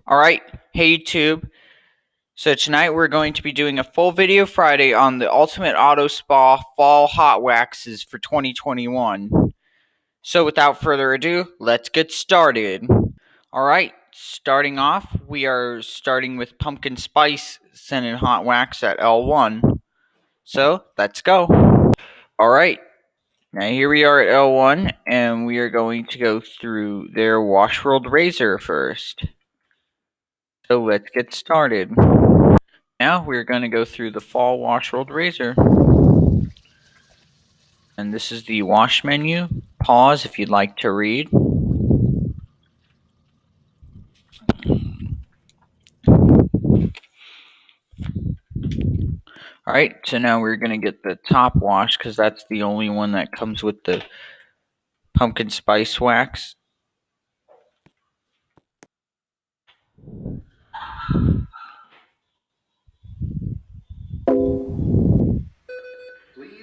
Alright, hey YouTube. So tonight we're going to be doing a full video Friday on the Ultimate Auto Spa Fall Hot Waxes for 2021. So without further ado, let's get started. Alright, starting off, we are starting with Pumpkin Spice Scented Hot Wax at L1. So, let's go. Alright, now here we are at L1, and we are going to go through their Washworld Razor first. So let's get started. Now we're going to go through the Fall Washworld Razor. And this is the wash menu. Pause if you'd like to read. Alright, so now we're going to get the top wash because that's the only one that comes with the pumpkin spice wax.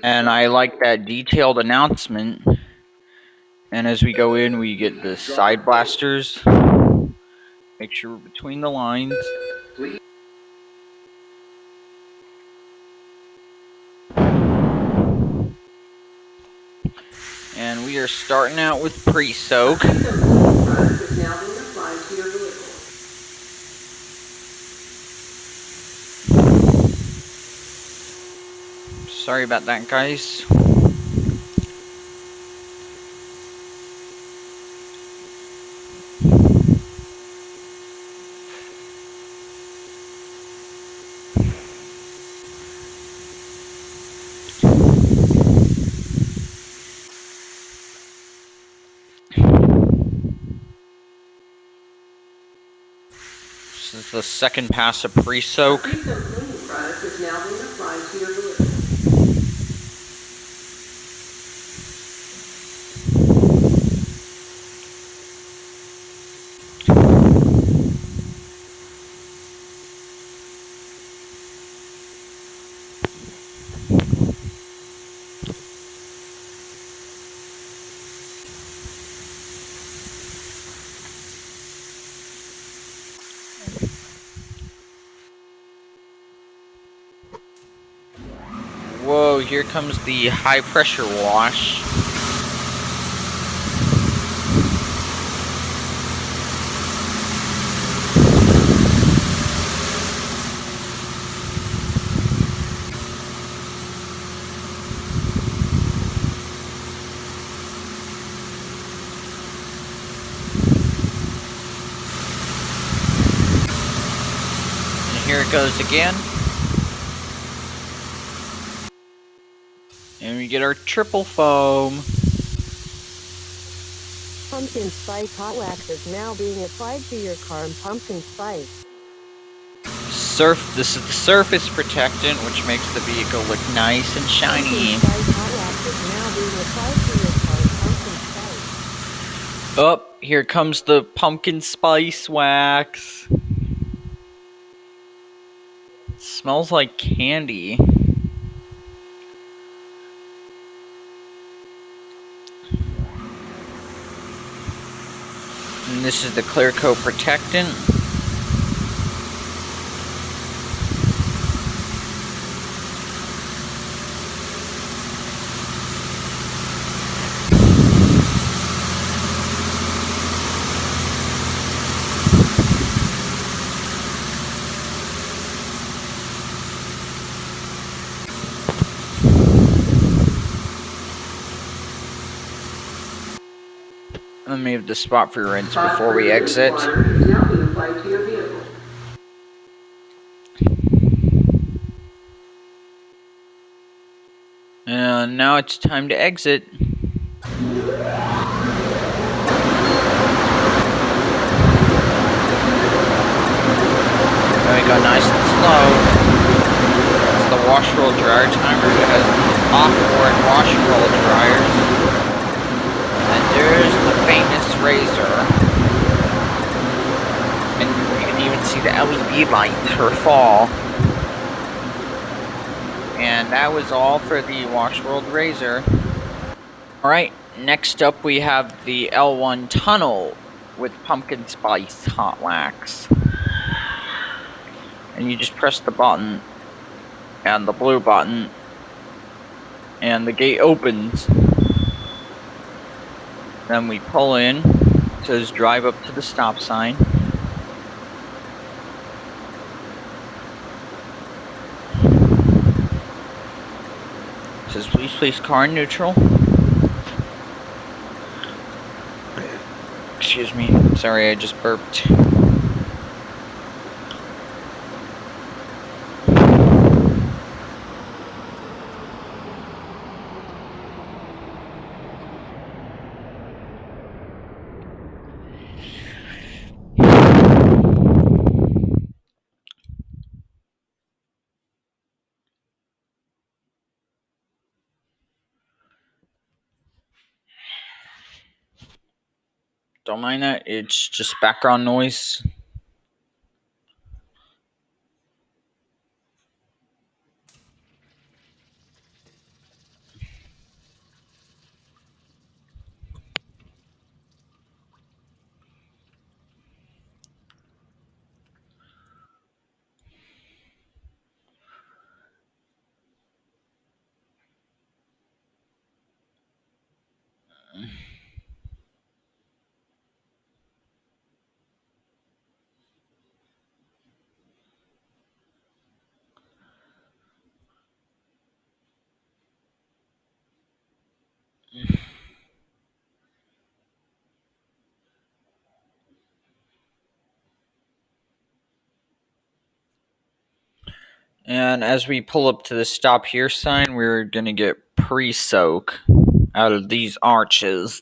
And I like that detailed announcement. And as we go in, we get the side blasters. Make sure we're between the lines. And we are starting out with pre-soak. Sorry about that, guys. This is the second pass of pre-soak. Whoa, here comes the high pressure wash. And here it goes again. And we get our triple foam. Pumpkin Spice Hot Wax is now being applied to your car in pumpkin spice. This is the surface protectant, which makes the vehicle look nice and shiny. Pumpkin Spice Hot Wax is now being applied to your car in pumpkin spice. Oh, here comes the pumpkin spice wax. It smells like candy. And this is the clear coat protectant. Let me have the spot for rinse before we exit. And now it's time to exit. There we go, nice and slow. It's the Washworld dryer timer. It has off-board Washworld dryers. And there's the famous razor. And you can even see the LED lights for fall. And that was all for the Washworld Razor. Alright, next up we have the L1 Tunnel with Pumpkin Spice Hot Wax. and you just press the button and the blue button and the gate opens. Then we pull in. It says drive up to the stop sign. It says please place car in neutral. Excuse me. Sorry, I just burped. Don't mind that, it's just background noise. And as we pull up to the stop here sign, we're gonna get pre-soak out of these arches.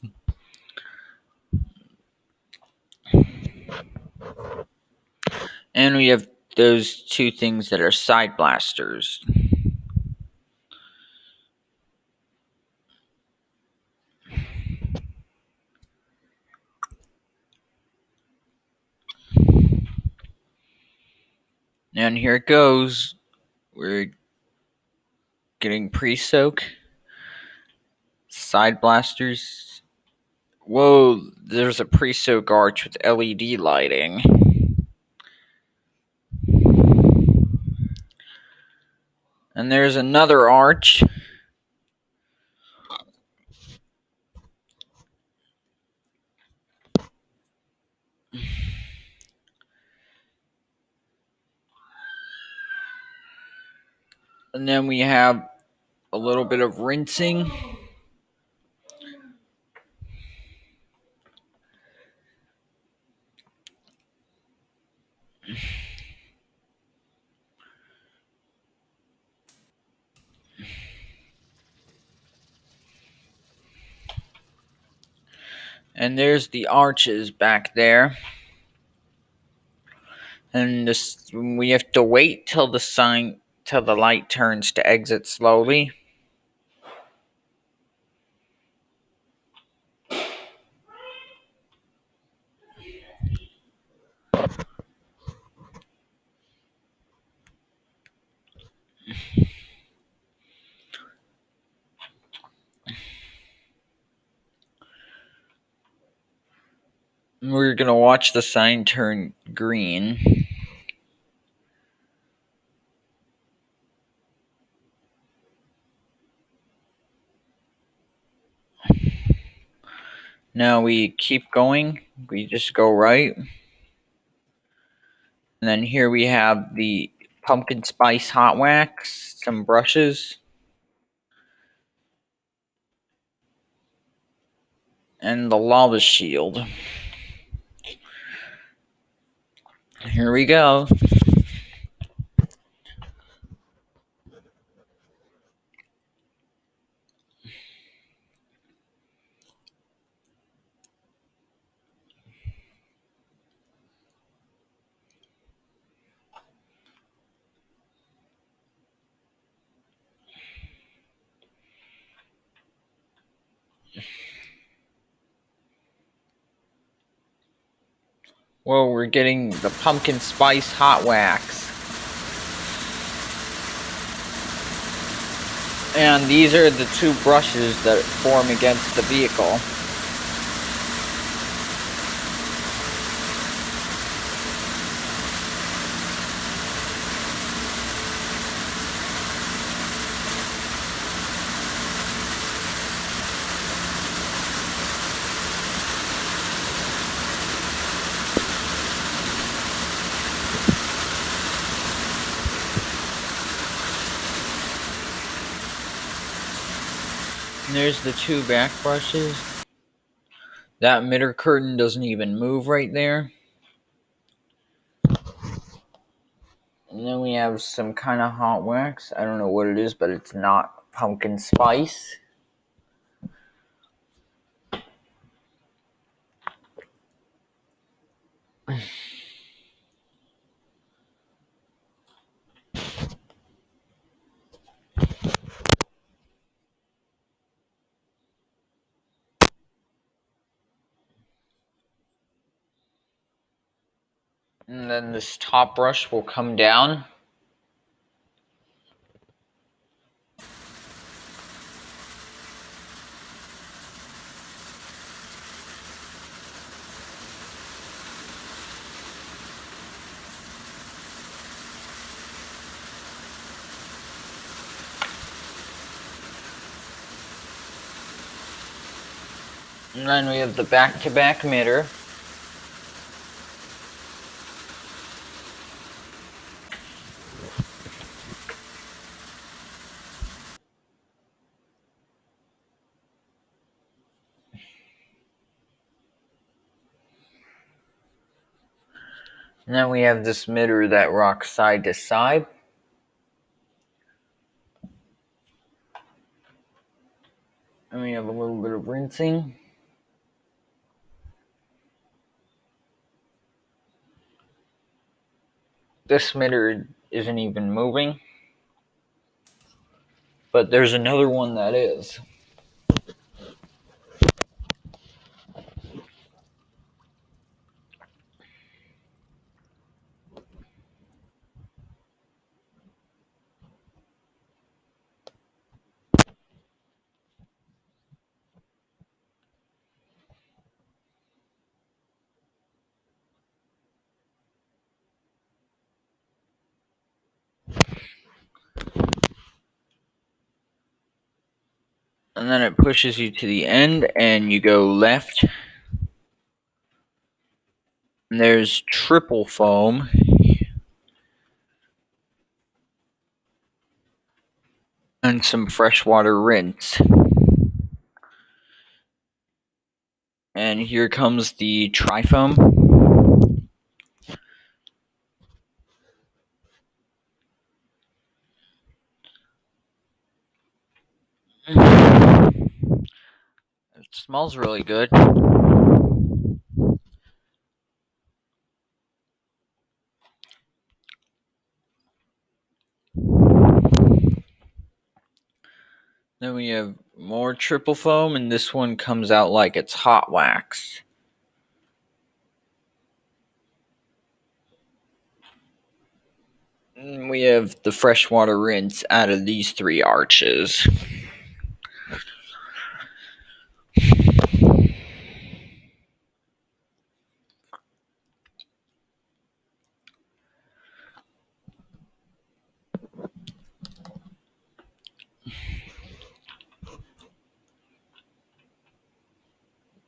And we have those two things that are side blasters. And here it goes. We're getting pre-soak. Side blasters. Whoa, there's a pre-soak arch with LED lighting. And there's another arch. And then we have a little bit of rinsing. And there's the arches back there. And this, we have to wait till the light turns to exit slowly. We're gonna watch the sign turn green. Now we keep going. We just go right. And then here we have the pumpkin spice hot wax, some brushes, and the lava shield. Here we go. Well, we're getting the pumpkin spice hot wax. And these are the two brushes that form against the vehicle. And there's the two back brushes. That emitter curtain doesn't even move right there. And then we have some kind of hot wax. I don't know what it is, but it's not pumpkin spice. And then this top brush will come down. And then we have the back-to-back emitter. And then we have this emitter that rocks side to side. And we have a little bit of rinsing. This emitter isn't even moving. But there's another one that is. And then it pushes you to the end and you go left. And there's triple foam. And some freshwater rinse. And here comes the tri-foam. It smells really good. Then we have more triple foam, and this one comes out like it's hot wax. And we have the freshwater rinse out of these three arches.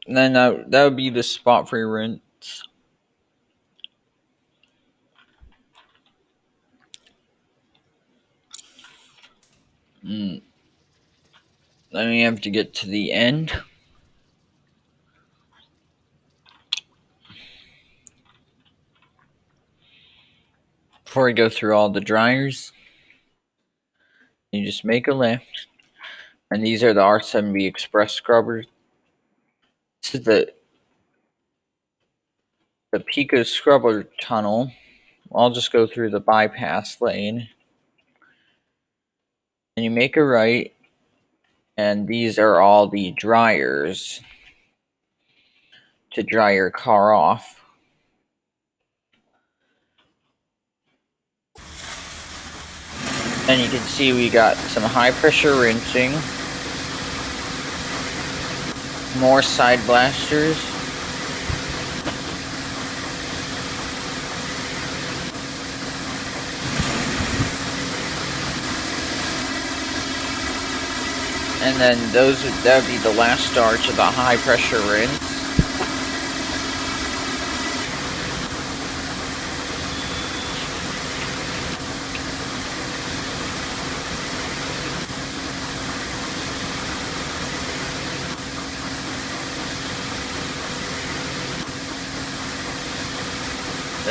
And then that would be the spot-free rinse. Then we have to get to the end. Before we go through all the dryers, you just make a left. And these are the R7B Express scrubbers. This is the Pico scrubber tunnel. I'll just go through the bypass lane. And you make a right. And these are all the dryers to dry your car off. And you can see we got some high pressure rinsing, more side blasters, and then that would be the last starch of the high pressure rinse.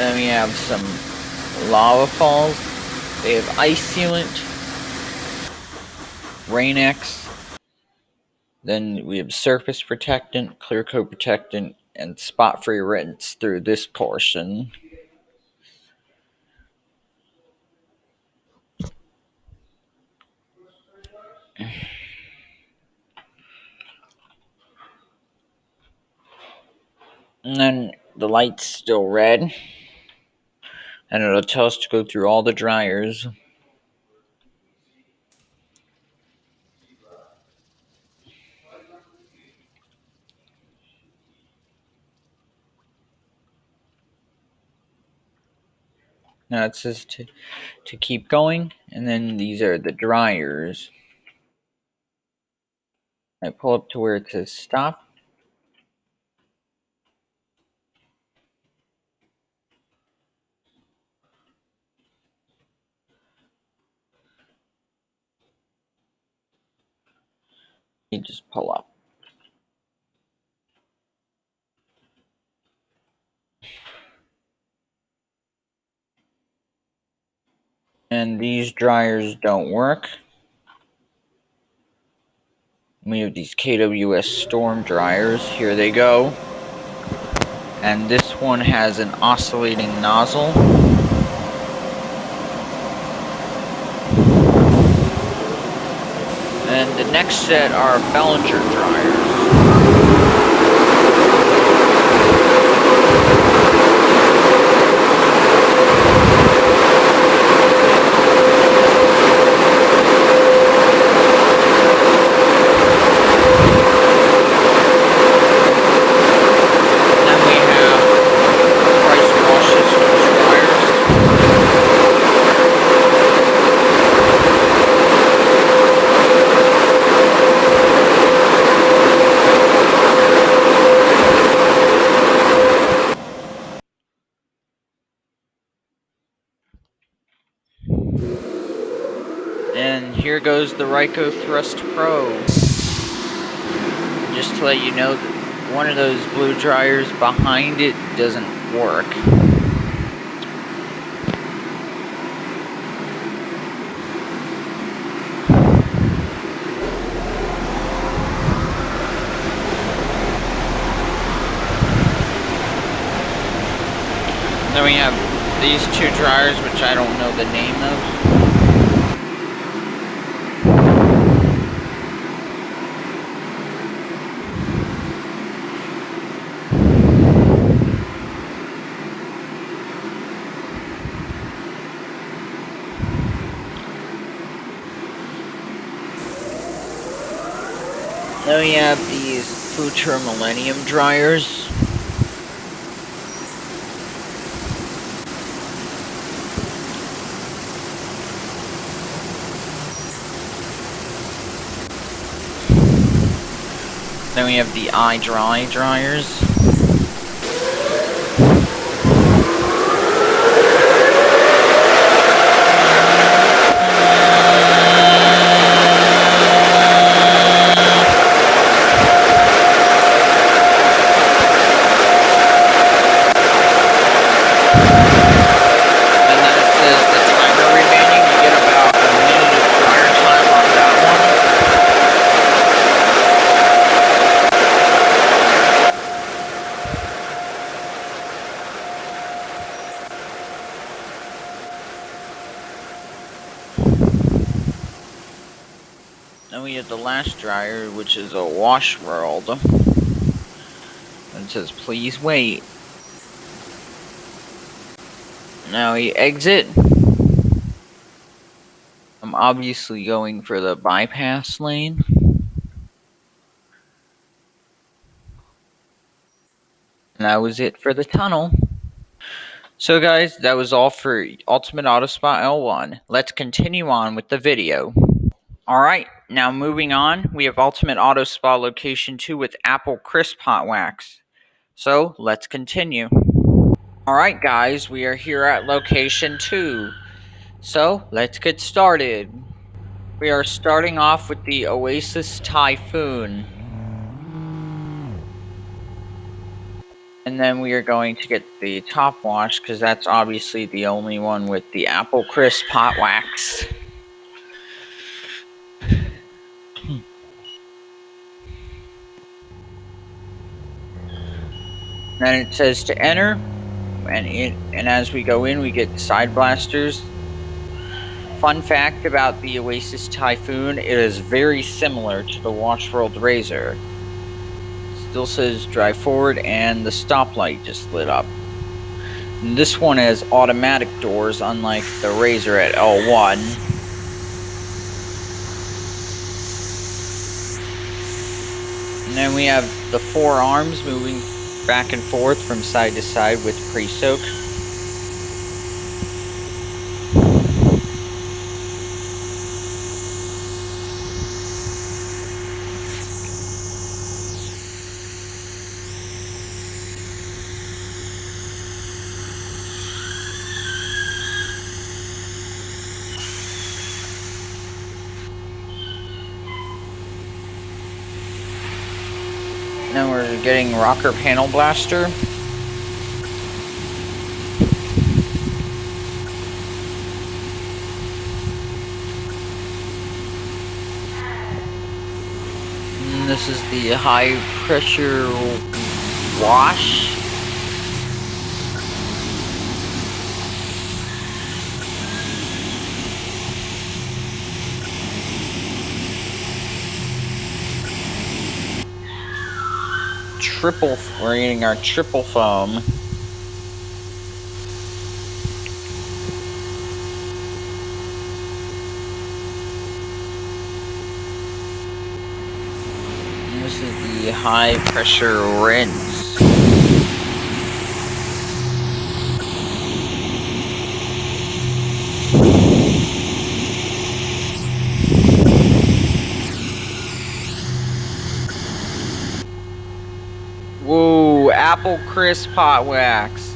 Then we have some lava falls. They have ice sealant, Rain-X. Then we have surface protectant, clear coat protectant, and spot-free rinse through this portion. And then the light's still red, and it'll tell us to go through all the dryers. Now it says to keep going, and then these are the dryers. I pull up to where it says stop. You just pull up. And these dryers don't work. We have these KWS storm dryers. Here they go. And this one has an oscillating nozzle. And the next set are Belanger dryers. And here goes the Ryko Thrust Pro. Just to let you know that one of those blue dryers behind it doesn't work. Then we have these two dryers, which I don't know the name of. Then we have these Future Millennium dryers. Then we have the iDry dryers. Then we have the last dryer, which is a Washworld. And it says, please wait. Now we exit. I'm obviously going for the bypass lane. And that was it for the tunnel. So guys, that was all for Ultimate Auto Spa L1. Let's continue on with the video. Alright, now moving on, we have Ultimate Auto Spa Location 2 with Apple Crisp Hot Wax. So, let's continue. Alright guys, we are here at Location 2. So, let's get started. We are starting off with the Oasis Typhoon. And then we are going to get the top wash, because that's obviously the only one with the apple crisp hot wax. Then it says to enter, and as we go in, we get side blasters. Fun fact about the Oasis Typhoon, it is very similar to the Washworld Razor. Still says drive forward, and the stoplight just lit up. And this one has automatic doors, unlike the Razor at L1. And then we have the four arms moving back and forth from side to side with pre-soak. And then we're getting rocker panel blaster. And this is the high pressure wash. We're getting our triple foam. And this is the high pressure rinse. Whoa, apple crisp hot wax.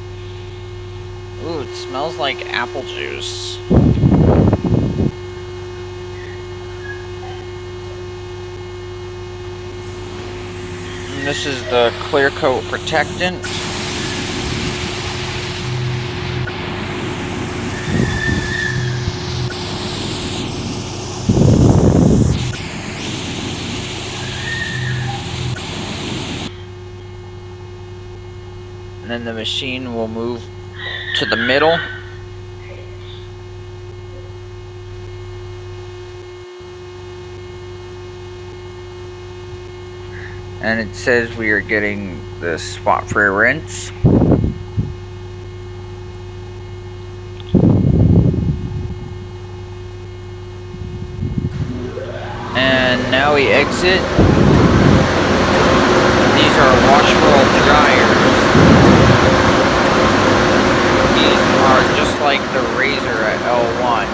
Ooh, it smells like apple juice. And this is the clear coat protectant. And then the machine will move to the middle. And it says we are getting the spot-free rinse. And now we exit. These are Washworld dryers. These are just like the Razor at L1.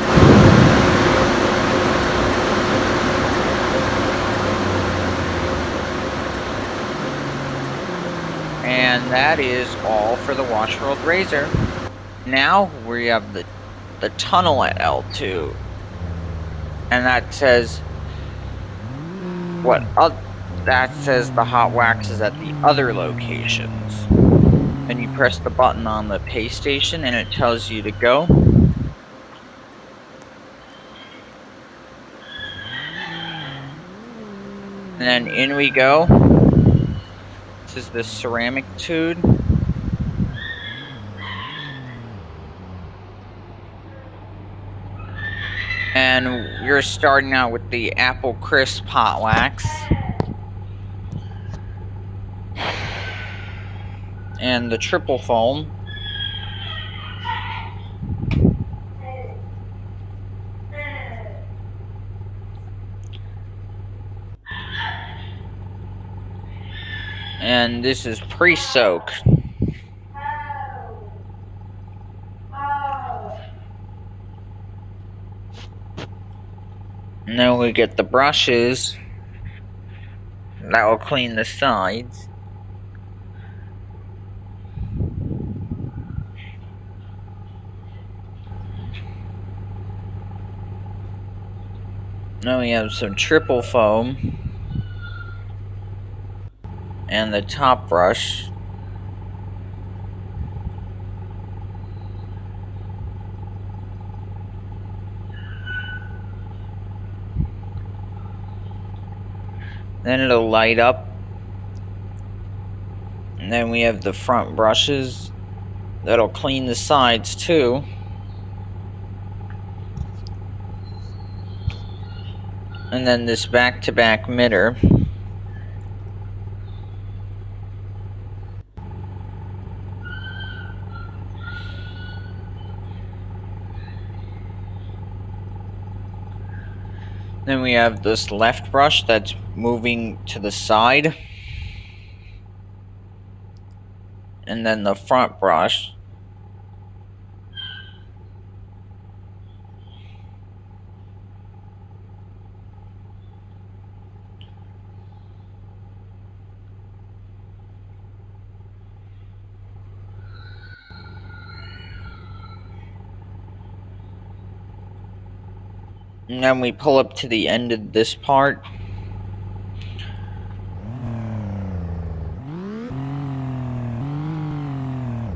And that is all for the Washworld Razor. Now we have the tunnel at L2. And that says that says the hot wax is at the other locations. And you press the button on the pay station and it tells you to go. And then in we go. This is the ceramic tube. And we're starting out with the apple crisp hot wax. And the triple foam. And this is pre-soak. And then we get the brushes. That will clean the sides. Now we have some triple foam. And the top brush. Then it'll light up. And then we have the front brushes that'll clean the sides too. And then this back-to-back mitter. Then we have this left brush that's moving to the side. And then the front brush. And then we pull up to the end of this part.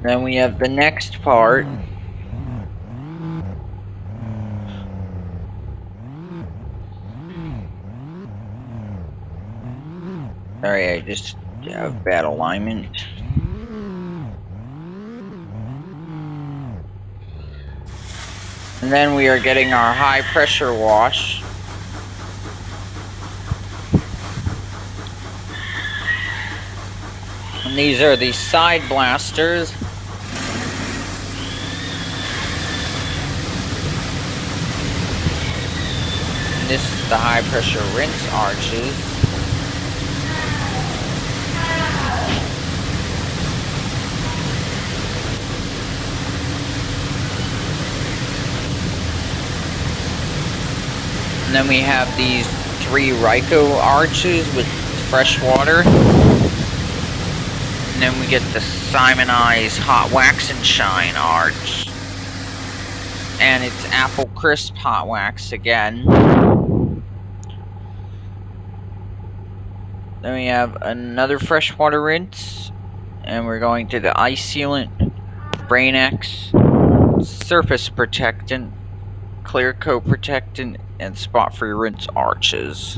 Then we have the next part. Sorry, I just have bad alignment. And then we are getting our high pressure wash. And these are the side blasters. And this is the high pressure rinse arches. And then we have these 3 Ryko arches with fresh water. And then we get the Simonized Hot Wax and Shine arch. And it's Apple Crisp Hot Wax again. Then we have another freshwater rinse. And we're going to the Ice Sealant, Brain X, Surface Protectant, Clear Coat Protectant, and Spot Free Rinse arches.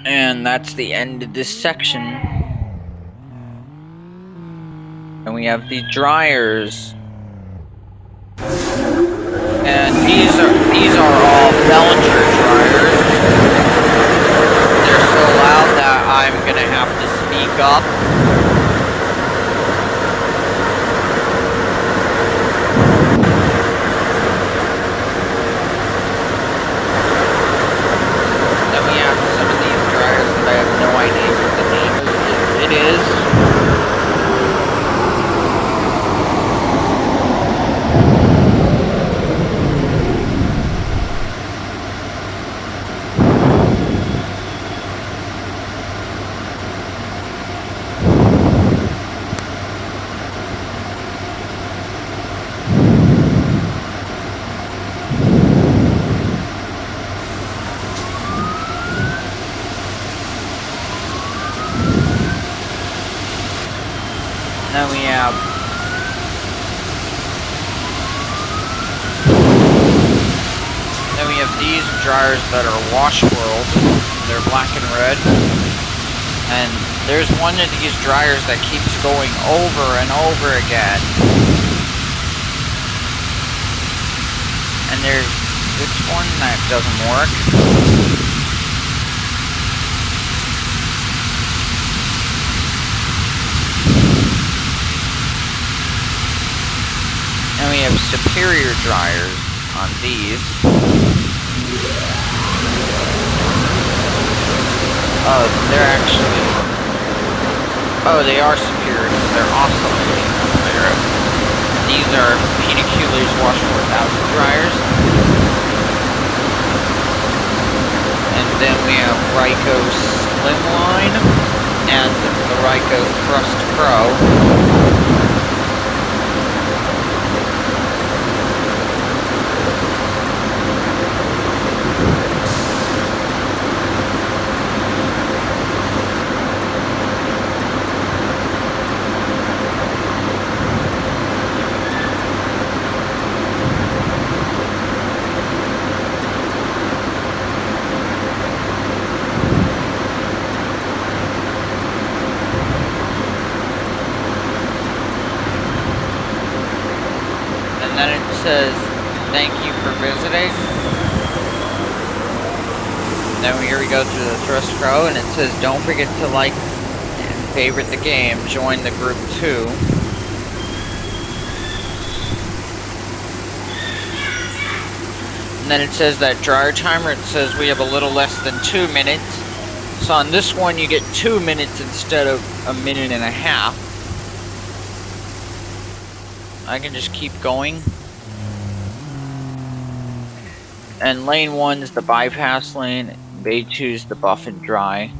And that's the end of this section. And we have the dryers. And these are all Belanger dryers. They're so loud that I'm gonna have to speak up. Then we have some of these dryers that I have no idea what the name of it is. Then we have these dryers that are Washworld. They're black and red. And there's one of these dryers that keeps going over and over again. And there's this one that doesn't work. And we have superior dryers on these. Oh, they're actually... Oh, they are superior. They're awesome. These are PDQ Laserwash 4000 dryers. Then we have Ryko Slimline and the Ryko Thrust Pro. And then it says, thank you for visiting. Then here we go through the Thrust Pro, and it says, don't forget to like and favorite the game, join the group too. And then it says that dryer timer, it says we have a little less than 2 minutes. So on this one you get 2 minutes instead of a minute and a half. I can just keep going. And lane 1 is the bypass lane, bay 2 is the buff and dry.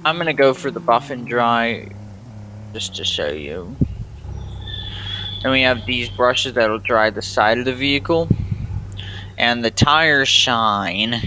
I'm gonna go for the buff and dry just to show you. Then we have these brushes that'll dry the side of the vehicle. And the tires shine.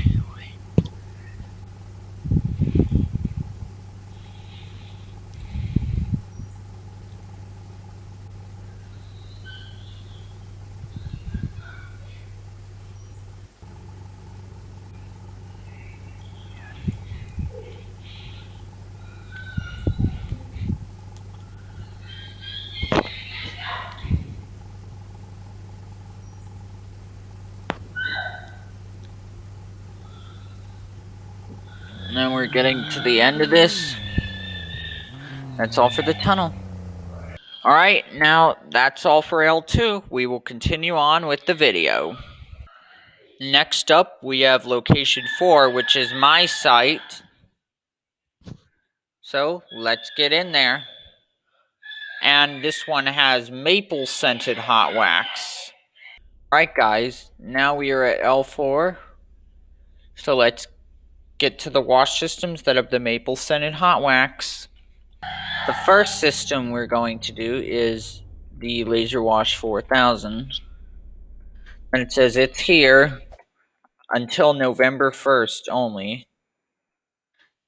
And then we're getting to the end of this. That's all for the tunnel. Alright, now that's all for L2. We will continue on with the video. Next up, we have location 4, which is my site. So, let's get in there. And this one has maple scented hot wax. Alright guys, now we are at L4. So let's get to the wash systems that have the maple scented hot wax. The first system we're going to do is the Laserwash 4000. And it says it's here until November 1st only.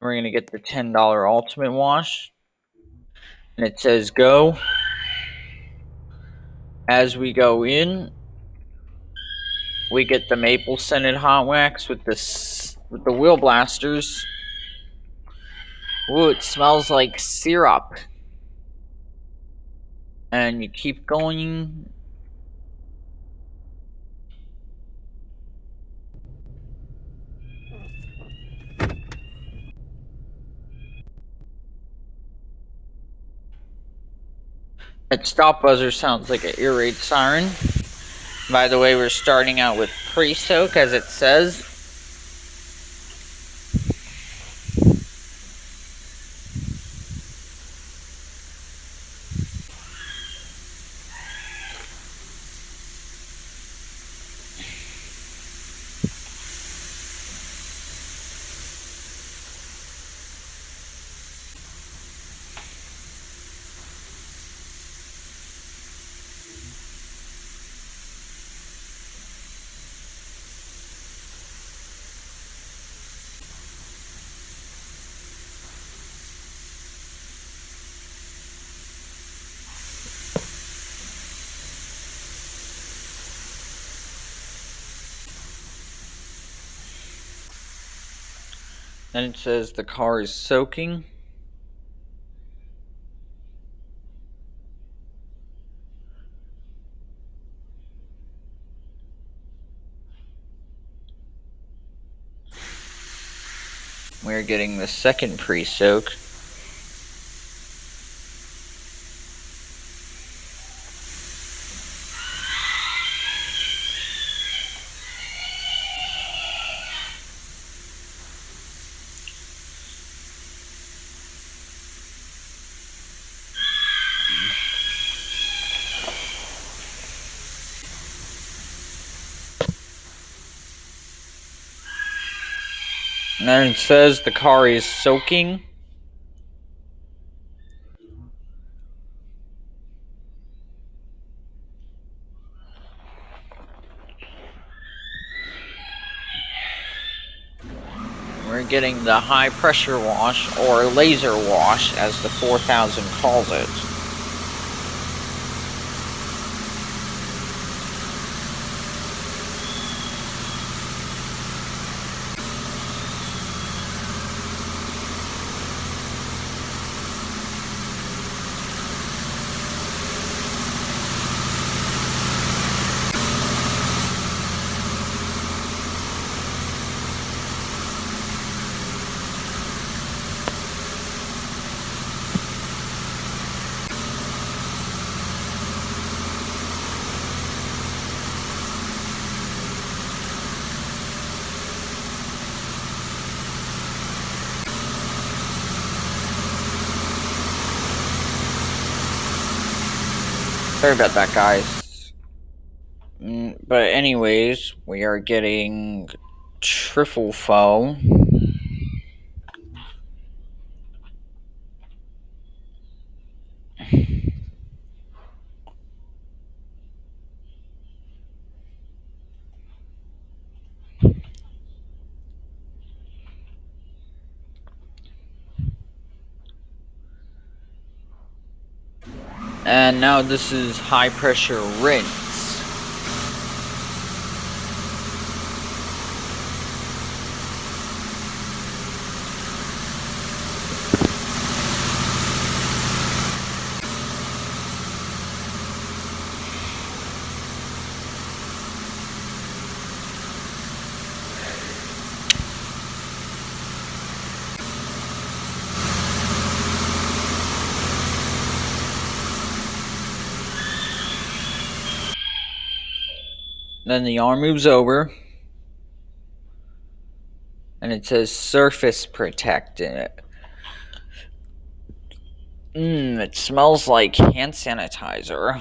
We're going to get the $10 Ultimate Wash. And it says go. As we go in, we get the maple scented hot wax with the wheel blasters. Ooh, it smells like syrup. And you keep going. That stop buzzer sounds like an ear raid siren. By the way, we're starting out with pre-soak, as it says. Then it says the car is soaking. We're getting the second pre-soak. And then it says the car is soaking. We're getting the high pressure wash, or laser wash as the 4000 calls it. Sorry about that, guys. But anyways, we are getting triple foe. And now this is high pressure rinse. Then the arm moves over, and it says surface protectant. It smells like hand sanitizer.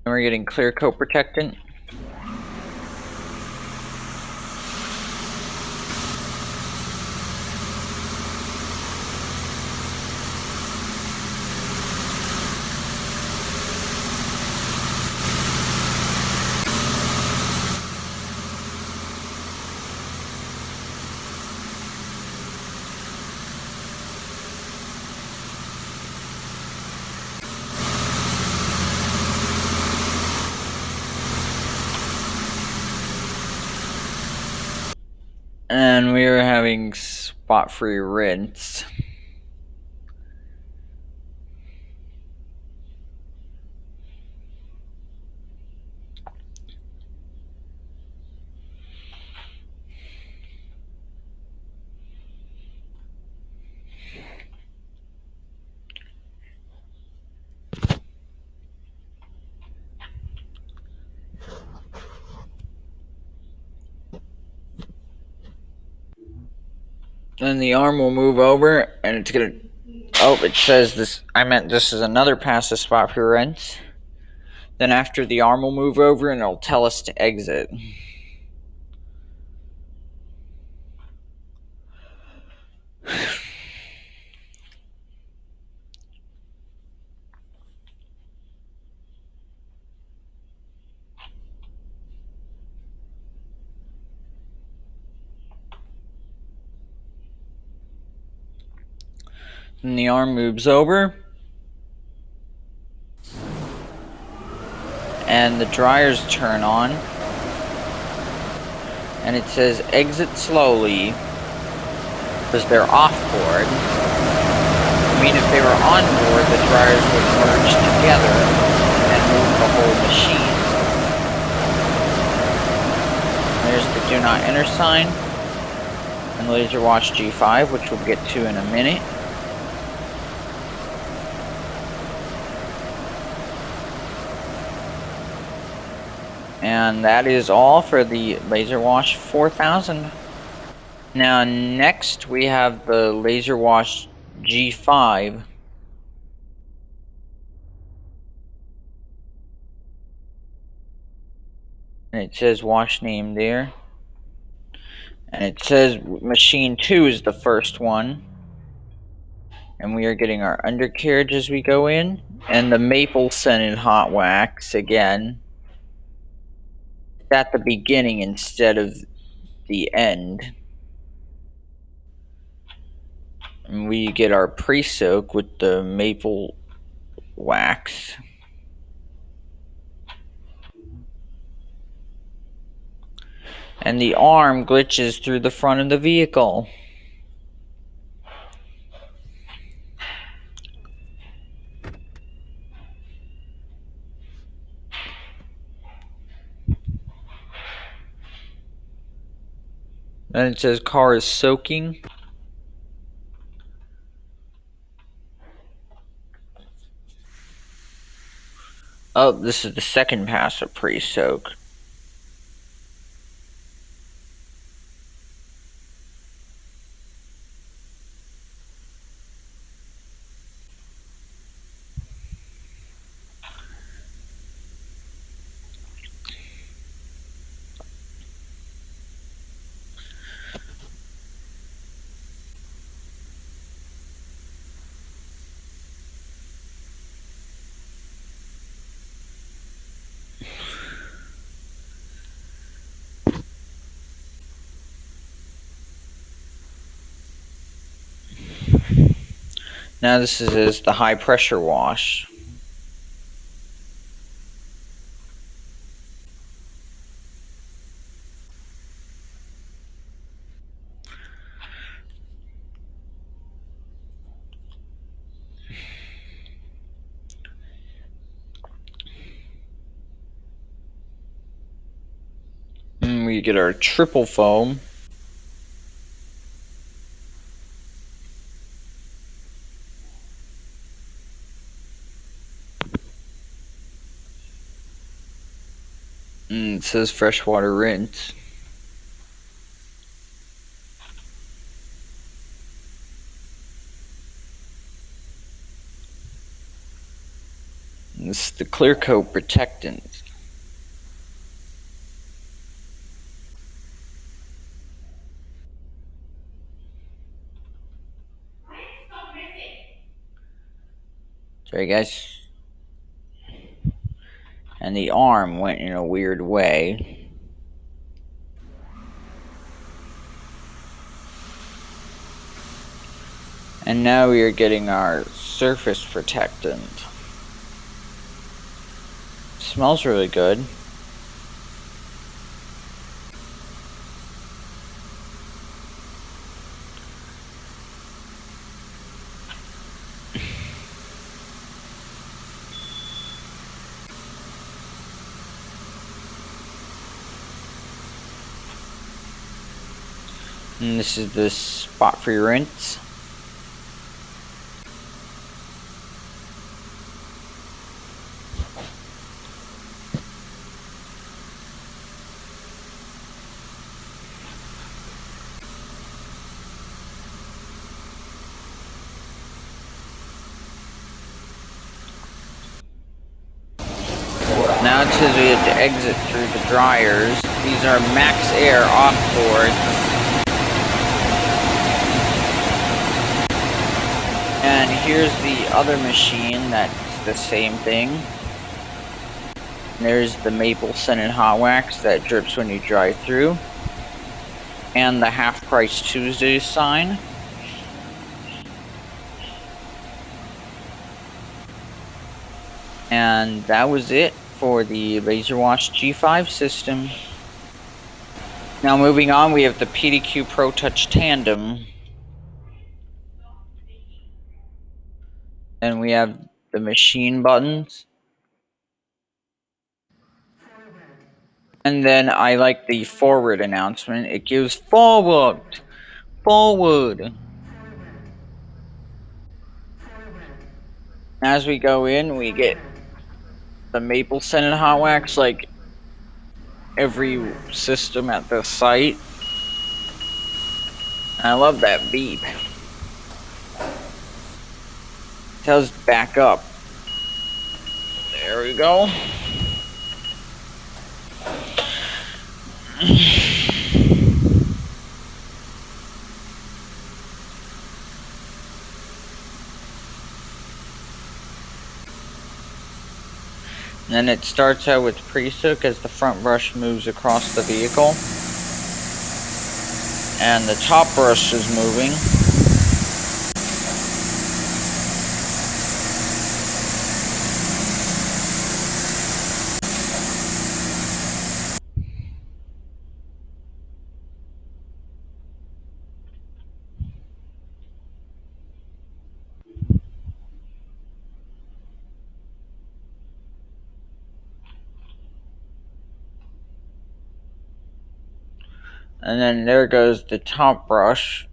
And we're getting clear coat protectant. And we are having spot-free rinse. Then the arm will move over, and it's gonna. Oh, it says this. I meant this is another passive spot for rinse. Then after the arm will move over, and it'll tell us to exit. And the arm moves over, and the dryers turn on, and it says exit slowly because they're off board. I mean, if they were on board, the dryers would merge together and move the whole machine. There's the do not enter sign and Laserwash G5, which we'll get to in a minute. And that is all for the Laserwash 4000. Now next we have the Laserwash G5. And it says wash name there. And it says machine 2 is the first one. And we are getting our undercarriage as we go in. And the maple scented hot wax again. It's at the beginning instead of the end. And we get our pre-soak with the maple wax. And the arm glitches through the front of the vehicle. Then it says car is soaking. Oh, this is the second pass of pre-soak. Now this is the high pressure wash. And we get our triple foam. And it says freshwater rinse. And this is the clear coat protectant. Sorry guys. And the arm went in a weird way. And now we are getting our surface protectant. Smells really good. And this is the spot for your rinse. Now it says we have to exit through the dryers. These are max air off boards. And here's the other machine that's the same thing. There's the maple scented hot wax that drips when you drive through. And the half price Tuesday sign. And that was it for the Laserwash G5 system. Now moving on, we have the PDQ Protouch Tandem. And we have the machine buttons. And then I like the forward announcement. It gives forward. Forward. As we go in, we get the maple scented hot wax like every system at the site. I love that beep. Tells back up. There we go. Then it starts out with pre-soak as the front brush moves across the vehicle. And the top brush is moving. And then there goes the top brush.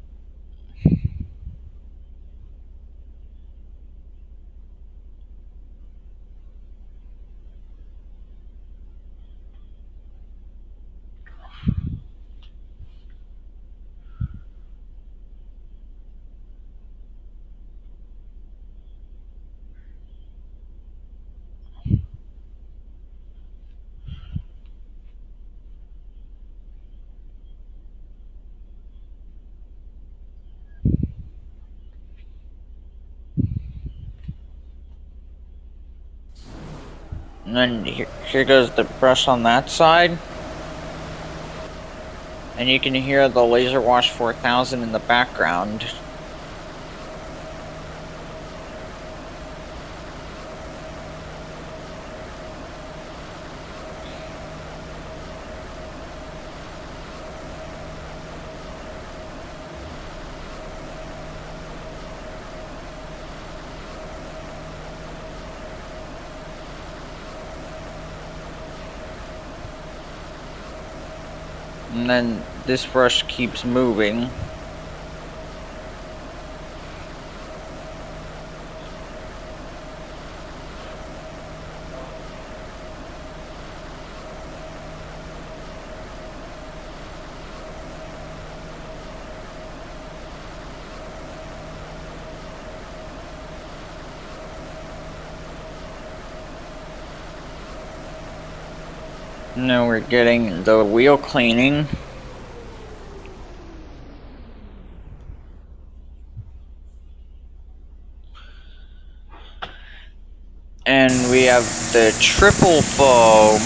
And then here goes the brush on that side. And you can hear the Laserwash 4000 in the background. And then this brush keeps moving. Now we're getting the wheel cleaning. And we have the triple foam.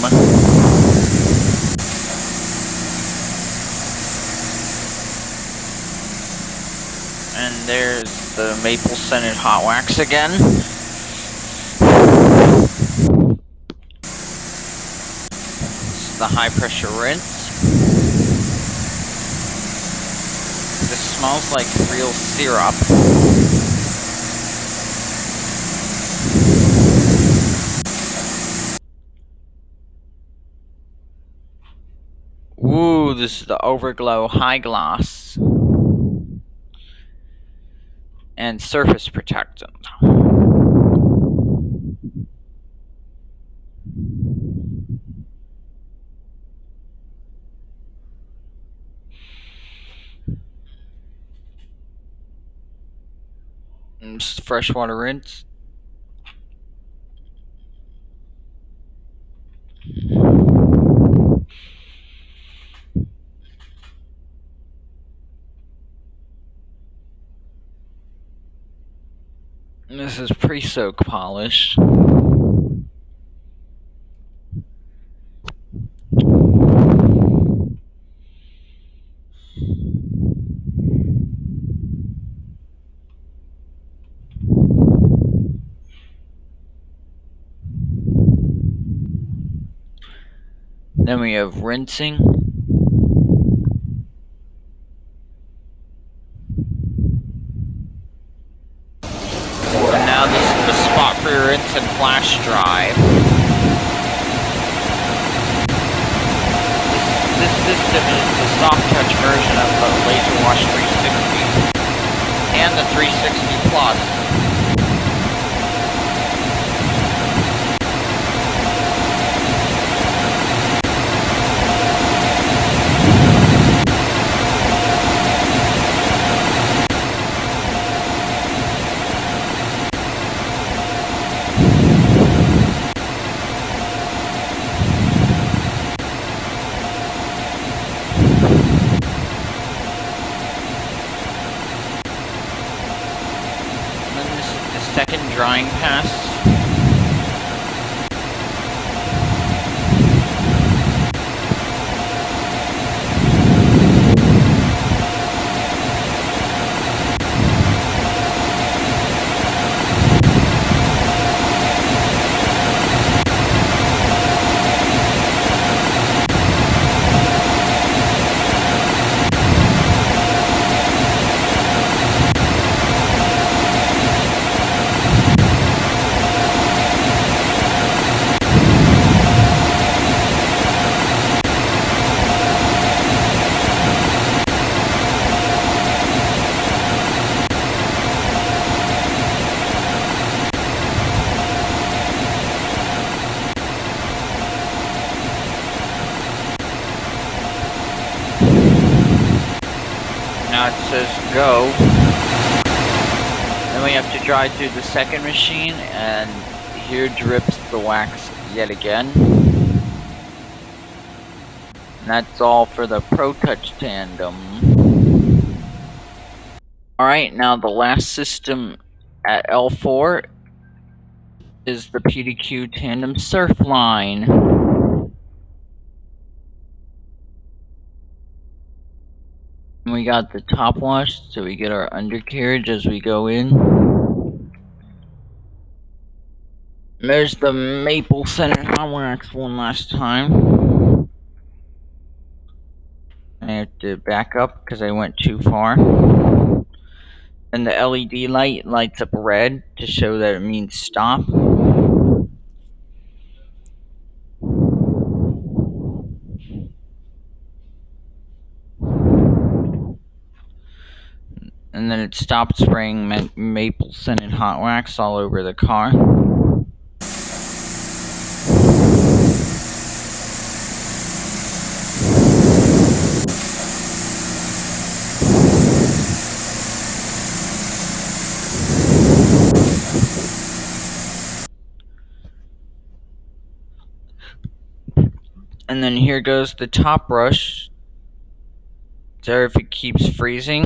And there's the Maple Scented Hot Wax again. This is the high pressure rinse. This smells like real syrup. Ooh, this is the Overglow High Gloss. And surface protectant. And just freshwater rinse. And this is pre-soak polish. Then we have rinsing. And now this is the spot for your rinse and flash dry. This system is the soft touch version of the Laserwash 360 and the 360 Plus. drying pass. Now it says go. Then we have to dry through the second machine, and here drips the wax yet again. And that's all for the Protouch Tandem. Alright, now the last system at L4 is the PDQ Tandem Surfline. And we got the top wash, so we get our undercarriage as we go in. There's the Maple Scented Hot Wax one last time. I have to back up because I went too far. And the LED light lights up red to show that it means stop. And then it stopped spraying maple scented hot wax all over the car. And then here goes the top brush. There if it keeps freezing.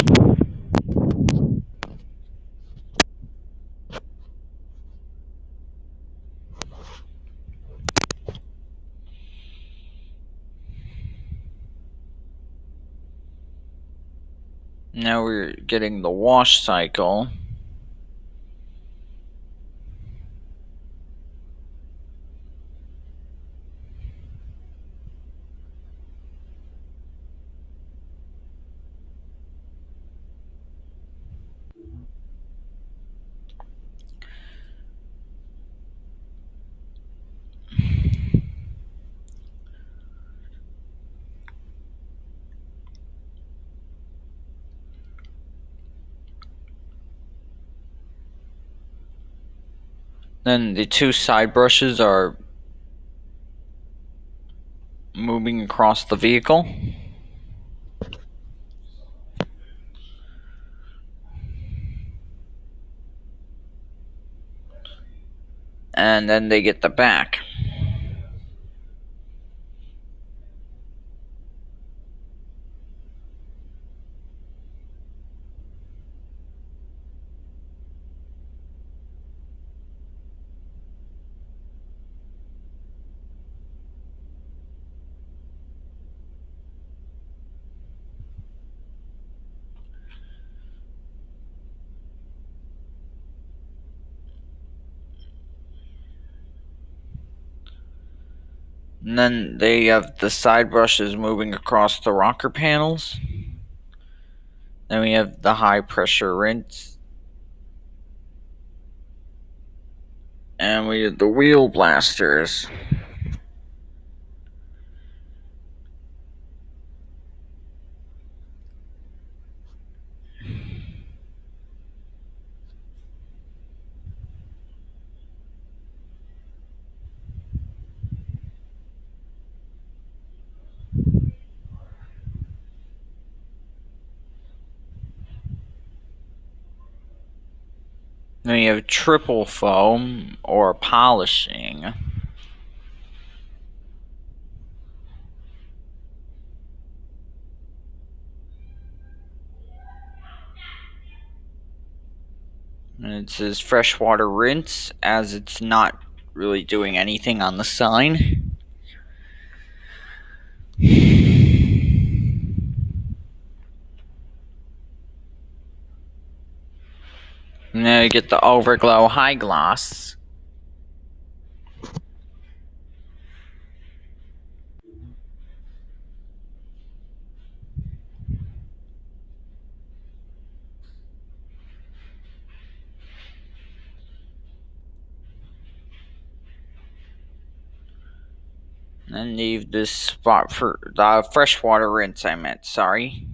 Now we're getting the wash cycle. Then the two side brushes are moving across the vehicle. And then they get the back. And then they have the side brushes moving across the rocker panels. Then we have the high pressure rinse. And we have the wheel blasters. Then we have triple foam or polishing. And it says freshwater rinse, as it's not really doing anything on the sign. And then you get the Overglow High Gloss. And then leave this spot for the freshwater rinse, I meant, sorry.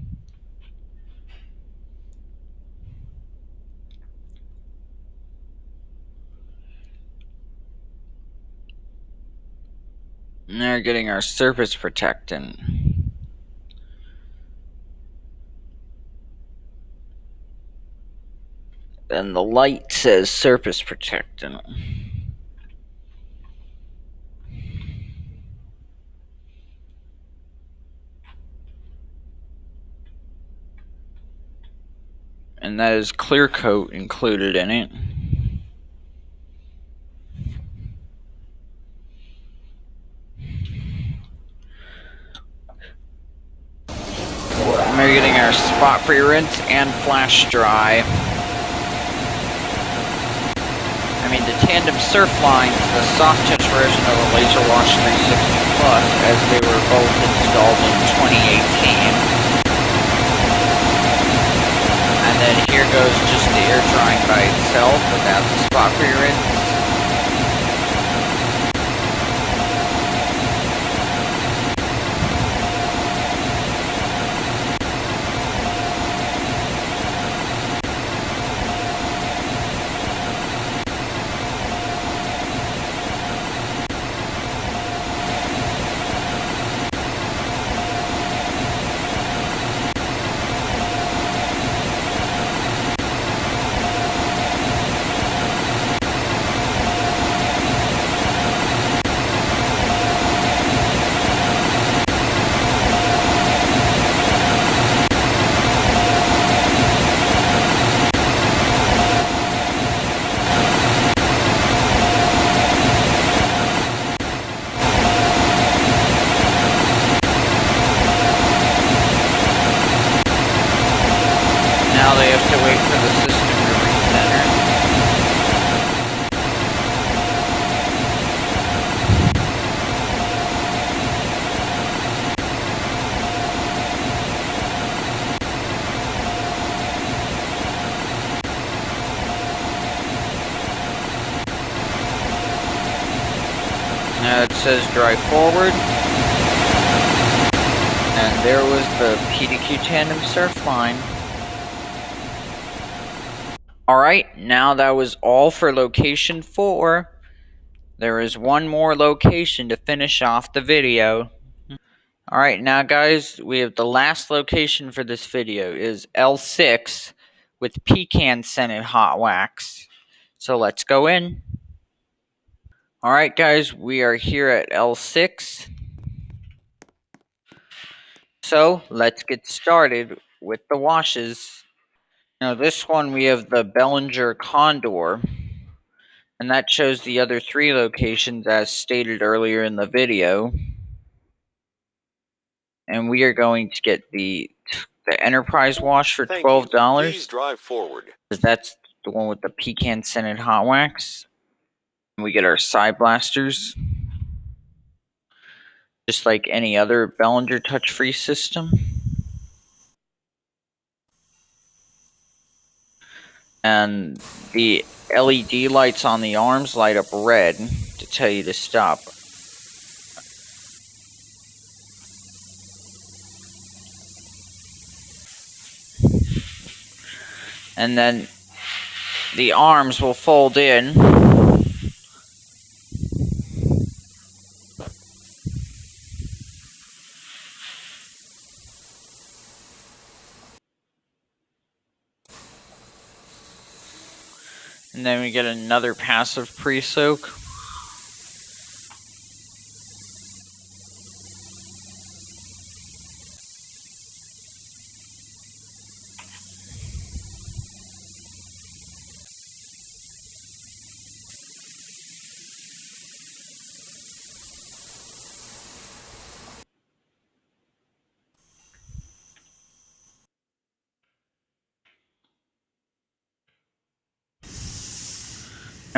And they're getting our surface protectant. And the light says surface protectant. And that is clear coat included in it. And we're getting our spot free rinse and flash dry. I mean, the Tandem Surfline is the soft touch version of the Laserwash 360 Plus, as they were both installed in 2018. And then here goes just the air drying by itself without the spot free rinse. Now they have to wait for the system to recenter. Now it says dry forward. And there was the PDQ Tandem Surfline. Alright, now that was all for location 4. There is one more location to finish off the video. Alright, now guys, we have the last location for this video is L6 with Pecan Scented Hot Wax. So let's go in. Alright guys, we are here at L6. So let's get started with the washes. Now this one we have the Belanger Kondor. And that shows the other 3 locations as stated earlier in the video. And we are going to get the Enterprise wash for $12. Please drive forward. That's the one with the Pecan Scented Hot Wax. And we get our side blasters. Just like any other Belanger touch-free system. And the LED lights on the arms light up red to tell you to stop. And then the arms will fold in. And then we get another passive pre-soak.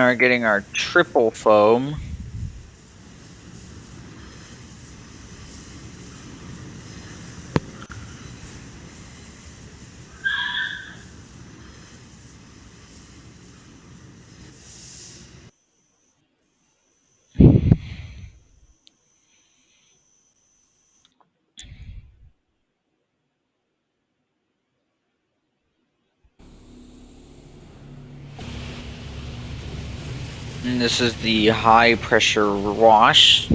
Now we're getting our triple foam. And this is the high pressure wash.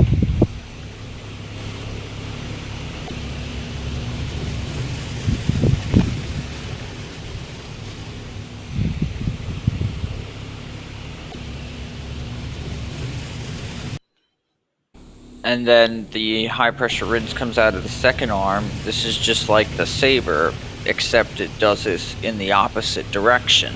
And then the high pressure rinse comes out of the second arm. This is just like the Saber, except it does this in the opposite direction.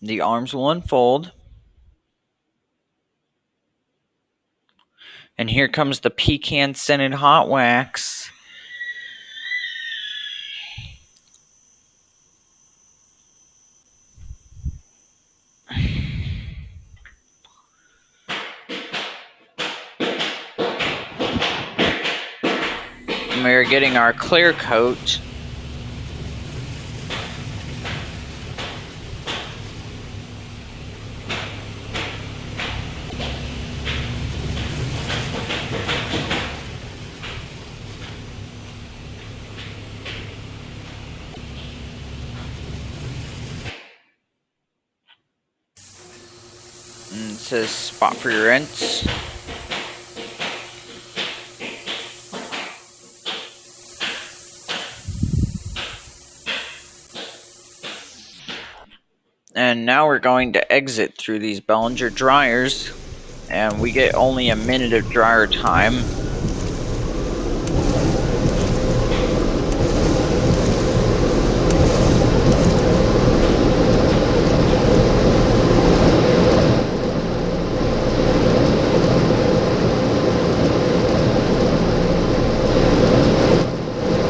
The arms will unfold. And here comes the Pecan Scented Hot Wax. And we're getting our clear coat. And it says spot for your rinse. And now we're going to exit through these Belanger dryers. And we get only a minute of dryer time.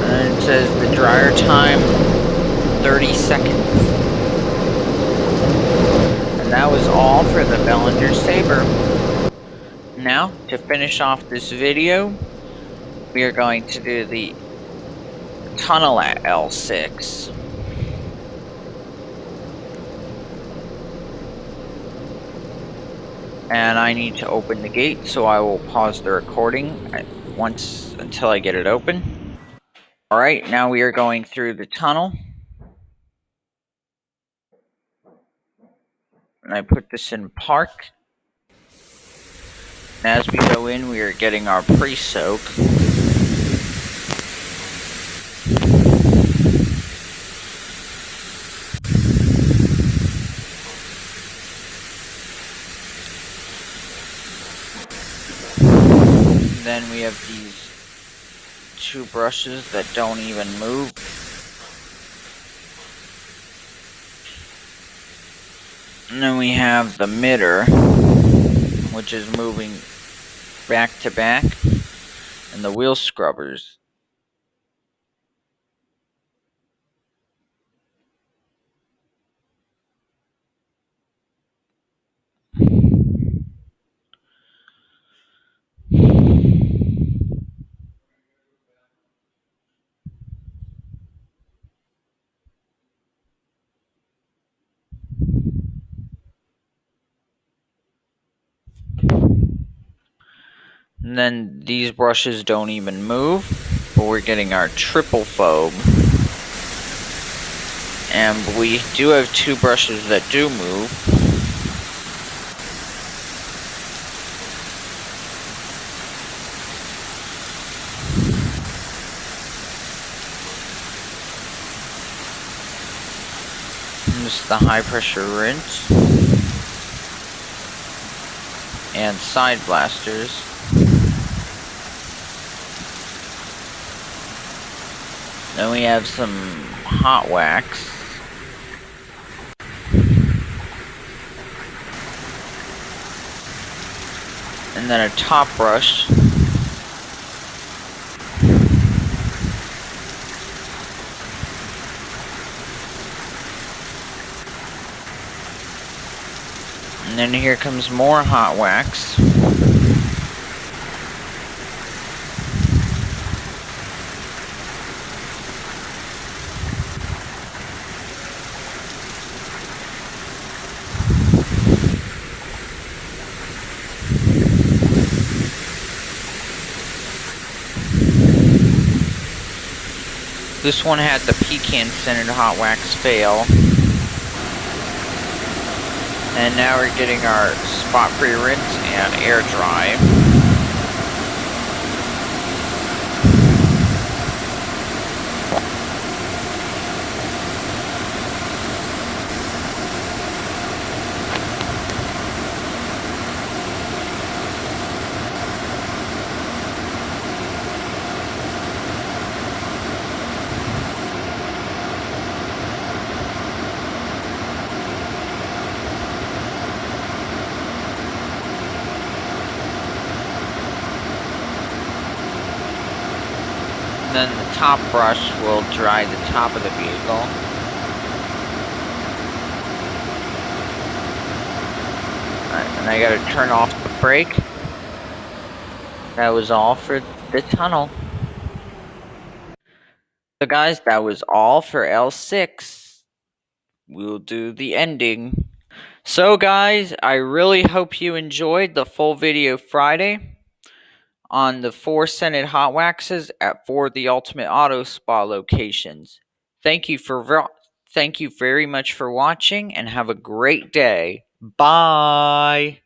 And it says the dryer time, 30 seconds. And that was all for the Belanger Saber. Now, to finish off this video, we are going to do the tunnel at L6. And I need to open the gate, so I will pause the recording until I get it open. Alright, now we are going through the tunnel. And I put this in park. And as we go in, we are getting our pre-soak. Then we have these two brushes that don't even move. And then we have the mitter, which is moving back to back, and the wheel scrubbers. And then these brushes don't even move, but we're getting our triple foam. And we do have two brushes that do move. And this is the high pressure rinse. And side blasters. Then we have some hot wax. and then a top brush. And then here comes more hot wax. This one had the Pecan Scented Hot Wax fail. And now we're getting our spot-free rinse and air dry. Then the top brush will dry the top of the vehicle. Alright, and I gotta turn off the brake. That was all for the tunnel. So guys, that was all for L6. We'll do the ending. So guys, I really hope you enjoyed the full video Friday on the 4 scented hot waxes at 4 the Ultimate Auto Spa locations. Thank you very much for watching and have a great day. Bye.